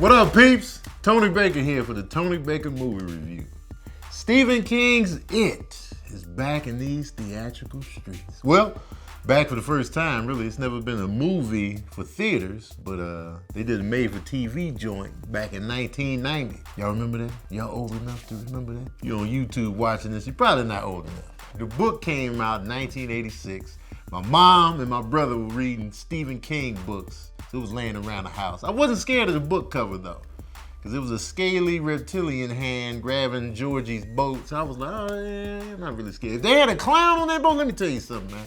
What up, peeps? Tony Baker here for the Tony Baker Movie Review. Stephen King's It is back in these theatrical streets. Well, back for the first time, really. It's never been a movie for theaters, but they did a made-for-TV joint back in 1990. Y'all remember that? Y'all old enough to remember that? If you're on YouTube watching this, you're probably not old enough. The book came out in 1986. My mom and my brother were reading Stephen King books. So it was laying around the house. I wasn't scared of the book cover though, because it was a scaly reptilian hand grabbing Georgie's boat. So I was like, oh yeah, I'm not really scared. If they had a clown on that boat, let me tell you something, man.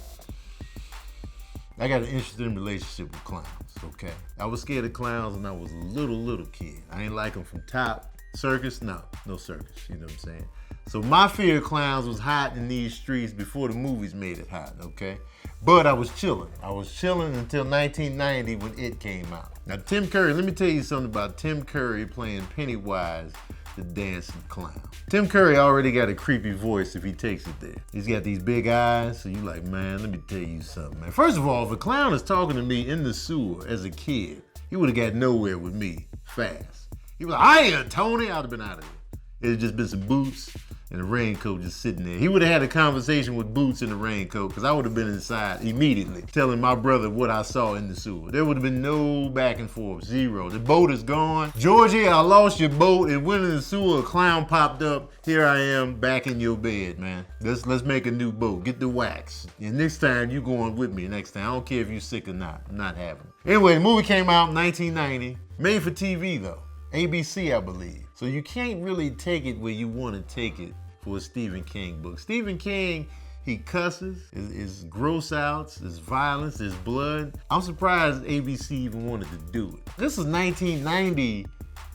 I got an interesting relationship with clowns, okay? I was scared of clowns when I was a little kid. I ain't like them from top. Circus? No circus, you know what I'm saying? So my fear of clowns was hot in these streets before the movies made it hot, okay? But I was chilling. Until 1990 when It came out. Now Tim Curry, let me tell you something about Tim Curry playing Pennywise, the dancing clown. Tim Curry already got a creepy voice if he takes it there. He's got these big eyes, so you like, man, let me tell you something, man. First of all, if a clown is talking to me in the sewer as a kid, he would have got nowhere with me fast. He was like, hiya, Tony, I'd have been out of it. It had just been some boots and a raincoat just sitting there. He would have had a conversation with Boots in the raincoat, because I would have been inside immediately telling my brother what I saw in the sewer. There would have been no back and forth, zero. The boat is gone. Georgie, I lost your boat and went in the sewer, a clown popped up. Here I am back in your bed, man. Let's make a new boat. Get the wax. And next time you going with me next time. I don't care if you're sick or not. I'm not having it. Anyway, the movie came out in 1990. Made for TV though. ABC, I believe. So you can't really take it where you want to take it for a Stephen King book. Stephen King, he cusses, is gross outs, there's violence, there's blood. I'm surprised ABC even wanted to do it. This is 1990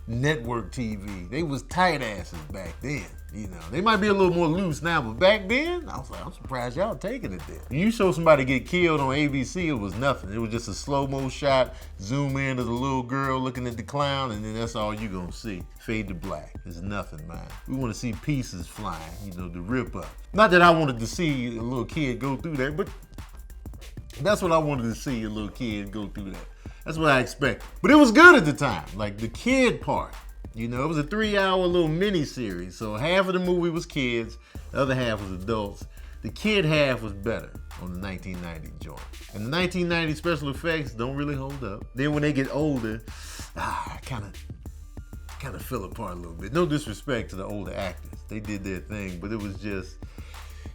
network TV. They was tight asses back then. You know, they might be a little more loose now, but back then, I was like, I'm surprised y'all taking it there. You show somebody get killed on ABC, it was nothing. It was just a slow-mo shot, zoom in to the little girl looking at the clown, and then that's all you gonna see. Fade to black. It's nothing, man. We wanna see pieces flying, you know, the rip up. Not that I wanted to see a little kid go through that, but that's what I wanted to see, a little kid go through that. That's what I expected. But it was good at the time, like the kid part. You know, it was a 3-hour little mini series. So half of the movie was kids, the other half was adults. The kid half was better on the 1990 joint. And the 1990 special effects don't really hold up. Then when they get older, kind of fell apart a little bit. No disrespect to the older actors. They did their thing, but it was just,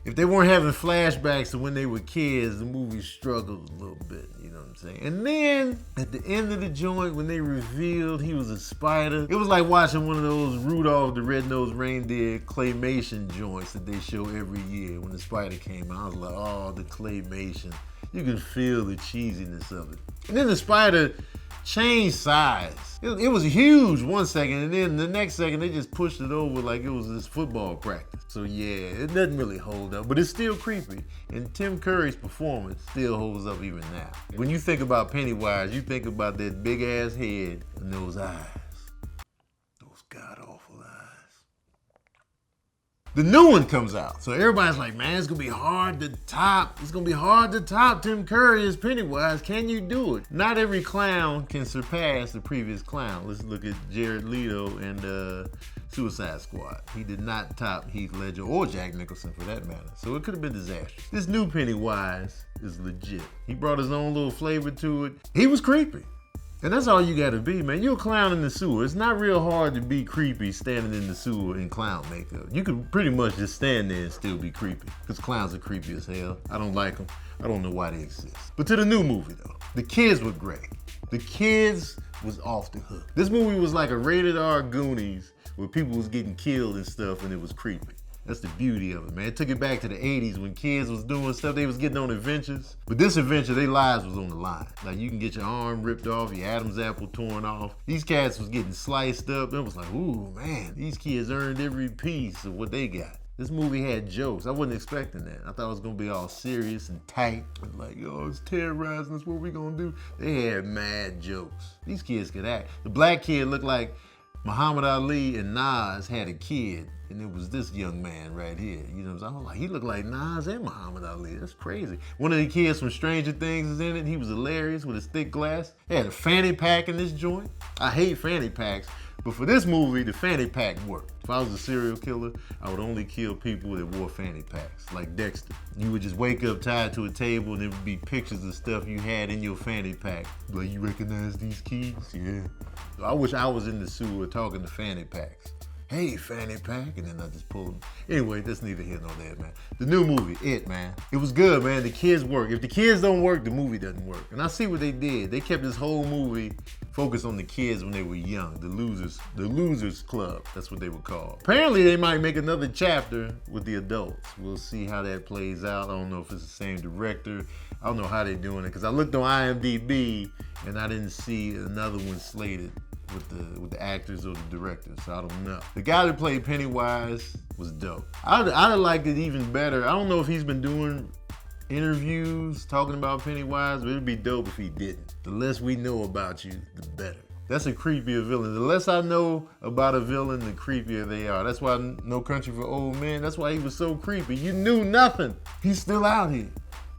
if they weren't having flashbacks to when they were kids, the movie struggled a little bit, you know what I'm saying? And then, at the end of the joint, when they revealed he was a spider, it was like watching one of those Rudolph the Red-Nosed Reindeer claymation joints that they show every year when the spider came out. I was like, oh, the claymation. You can feel the cheesiness of it. And then the spider changed size. It was huge one second, and then the next second they just pushed it over like it was this football practice. So yeah, it doesn't really hold up, but it's still creepy. And Tim Curry's performance still holds up even now. When you think about Pennywise, you think about that big ass head and those eyes. Those god awful eyes. The new one comes out. So everybody's like, man, it's gonna be hard to top. It's gonna be hard to top Tim Curry as Pennywise. Can you do it? Not every clown can surpass the previous clown. Let's look at Jared Leto and Suicide Squad. He did not top Heath Ledger or Jack Nicholson for that matter. So it could have been disastrous. This new Pennywise is legit. He brought his own little flavor to it. He was creepy. And that's all you gotta be, man. You're a clown in the sewer. It's not real hard to be creepy standing in the sewer in clown makeup. You could pretty much just stand there and still be creepy, because clowns are creepy as hell. I don't like them. I don't know why they exist. But to the new movie though, the kids were great. The kids was off the hook. This movie was like a rated R Goonies where people was getting killed and stuff, and it was creepy. That's the beauty of it, man. It took it back to the 80s when kids was doing stuff. They was getting on adventures. But this adventure, their lives was on the line. Like, you can get your arm ripped off, your Adam's apple torn off. These cats was getting sliced up. It was like, ooh, man, these kids earned every piece of what they got. This movie had jokes. I wasn't expecting that. I thought it was gonna be all serious and tight. Like, yo, it's terrorizing us, what we gonna do? They had mad jokes. These kids could act. The black kid looked like Muhammad Ali and Nas had a kid, and it was this young man right here. You know what I'm saying? I was like, he looked like Nas and Muhammad Ali. That's crazy. One of the kids from Stranger Things is in it. He was hilarious with his thick glass. They had a fanny pack in this joint. I hate fanny packs, but for this movie, the fanny pack worked. If I was a serial killer, I would only kill people that wore fanny packs, like Dexter. You would just wake up tied to a table and there would be pictures of stuff you had in your fanny pack. Like, you recognize these keys? Yeah. I wish I was in the sewer talking to fanny packs. Hey, fanny pack, and then I just pulled them. Anyway, that's neither here nor there, man. The new movie, It, man. It was good, man. The kids work. If the kids don't work, the movie doesn't work. And I see what they did. They kept this whole movie focused on the kids when they were young. The Losers Club. That's what they were called. Apparently, they might make another chapter with the adults. We'll see how that plays out. I don't know if it's the same director. I don't know how they're doing it, because I looked on IMDb and I didn't see another one slated with the actors or the directors, so I don't know. The guy that played Pennywise was dope. I'd have liked it even better. I don't know if he's been doing interviews talking about Pennywise, but it'd be dope if he didn't. The less we know about you, the better. That's a creepier villain. The less I know about a villain, the creepier they are. That's why No Country for Old Men, that's why he was so creepy. You knew nothing. He's still out here.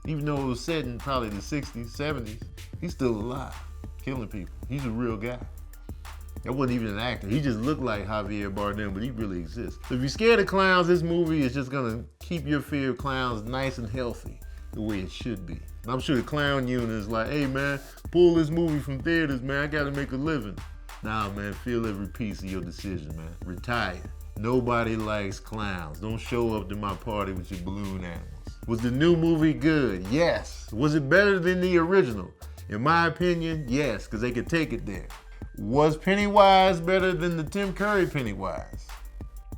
Even though it was set in probably the 60s, 70s, he's still alive, killing people. He's a real guy. That wasn't even an actor. He just looked like Javier Bardem, but he really exists. So if you're scared of clowns, this movie is just gonna keep your fear of clowns nice and healthy, the way it should be. And I'm sure the clown unit is like, hey man, pull this movie from theaters, man. I gotta make a living. Nah, man, feel every piece of your decision, man. Retire. Nobody likes clowns. Don't show up to my party with your balloon animals. Was the new movie good? Yes. Was it better than the original? In my opinion, yes, because they could take it there. Was Pennywise better than the Tim Curry Pennywise?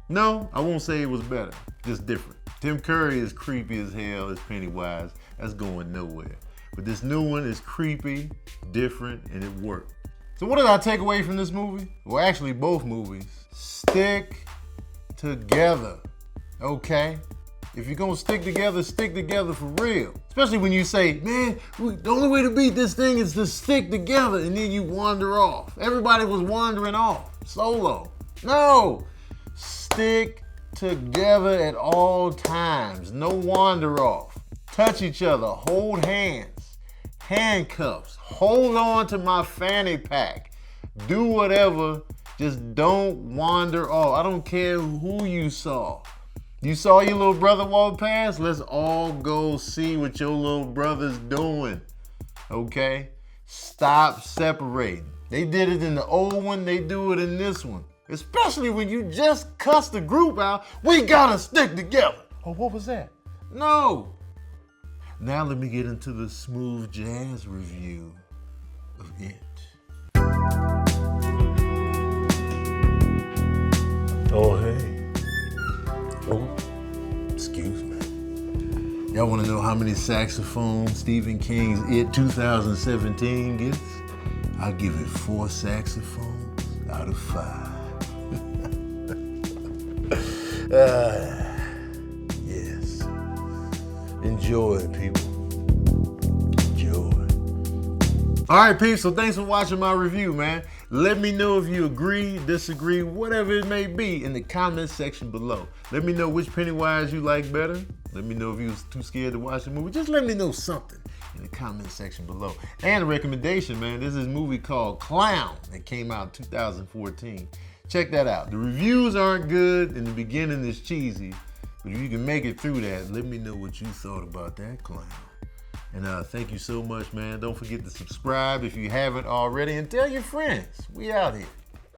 No, I won't say it was better, just different. Tim Curry is creepy as hell as Pennywise. That's going nowhere. But this new one is creepy, different, and it worked. So what did I take away from this movie? Well, actually both movies. Stick together, okay? If you're gonna stick together for real. Especially when you say, man, the only way to beat this thing is to stick together, and then you wander off. Everybody was wandering off, solo. No, stick together at all times. No wander off. Touch each other, hold hands, handcuffs, hold on to my fanny pack. Do whatever, just don't wander off. I don't care who you saw. You saw your little brother walk past? Let's all go see what your little brother's doing, okay? Stop separating. They did it in the old one, they do it in this one. Especially when you just cuss the group out, we gotta stick together. Oh, what was that? No. Now let me get into the smooth jazz review of It. Oh, hey. Oh, excuse me. Y'all want to know how many saxophones Stephen King's It 2017 gets? I'll give it 4 saxophones out of 5. Yes. Enjoy, people. Enjoy. All right, peeps, so thanks for watching my review, man. Let me know if you agree, disagree, whatever it may be in the comment section below. Let me know which Pennywise you like better. Let me know if you was too scared to watch the movie. Just let me know something in the comment section below. And a recommendation, man. There's this movie called Clown that came out in 2014. Check that out. The reviews aren't good and the beginning is cheesy, but if you can make it through that, let me know what you thought about that clown. And thank you so much, man. Don't forget to subscribe if you haven't already, and tell your friends. We out here.